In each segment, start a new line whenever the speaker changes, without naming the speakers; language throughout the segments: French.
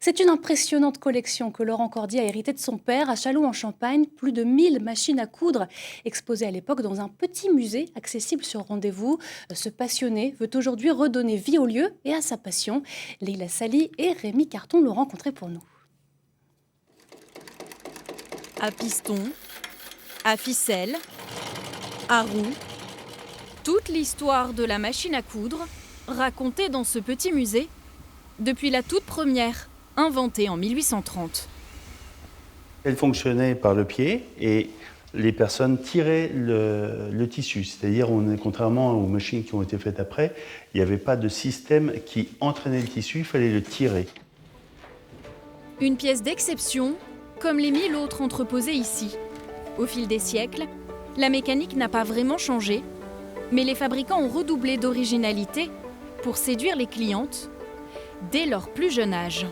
C'est une impressionnante collection que Laurent Cordier a héritée de son père à Châlons-en-Champagne. Plus de 1000 machines à coudre exposées à l'époque dans un petit musée accessible sur rendez-vous. Ce passionné veut aujourd'hui redonner vie au lieu et à sa passion. Leila Sali et Rémi Carton l'ont rencontré pour nous.
À piston, à ficelle, à roue, toute l'histoire de la machine à coudre racontée dans ce petit musée depuis la toute première, inventée en 1830.
Elle fonctionnait par le pied et les personnes tiraient le tissu. C'est-à-dire, contrairement aux machines qui ont été faites après, il n'y avait pas de système qui entraînait le tissu, il fallait le tirer.
Une pièce d'exception, comme les 1000 autres entreposées ici. Au fil des siècles, la mécanique n'a pas vraiment changé, mais les fabricants ont redoublé d'originalité pour séduire les clientes dès leur plus jeune âge.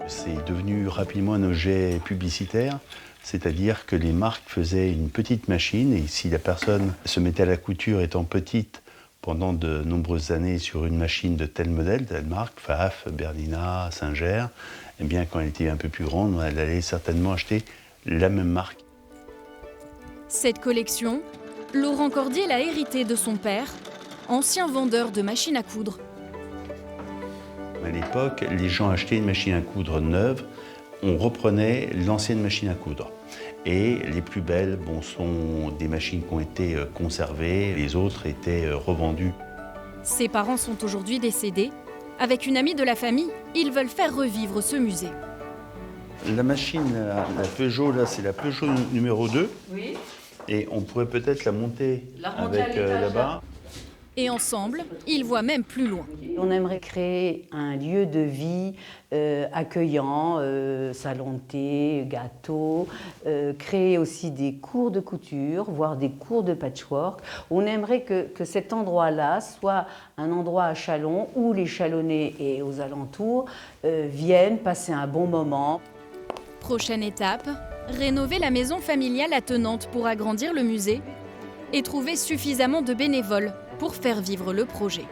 C'est devenu rapidement un objet publicitaire, c'est-à-dire que les marques faisaient une petite machine et si la personne se mettait à la couture étant petite pendant de nombreuses années sur une machine de tel modèle, telle marque, Pfaff, Bernina, Singer, eh bien quand elle était un peu plus grande, elle allait certainement acheter la même marque.
Cette collection, Laurent Cordier l'a héritée de son père, ancien vendeur de machines à coudre.
À l'époque, les gens achetaient une machine à coudre neuve, on reprenait l'ancienne machine à coudre. Et les plus belles sont des machines qui ont été conservées, les autres étaient revendues.
Ses parents sont aujourd'hui décédés. Avec une amie de la famille, ils veulent faire revivre ce musée.
La machine, la Peugeot, là, c'est la Peugeot numéro 2. Oui. Et on pourrait peut-être la monter avec là-bas.
Et ensemble, ils voient même plus loin.
On aimerait créer un lieu de vie accueillant, salon de thé, gâteau, créer aussi des cours de couture, voire des cours de patchwork. On aimerait que cet endroit-là soit un endroit à Châlons où les Châlonnais et aux alentours viennent passer un bon moment.
Prochaine étape, rénover la maison familiale attenante pour agrandir le musée et trouver suffisamment de bénévoles pour faire vivre le projet.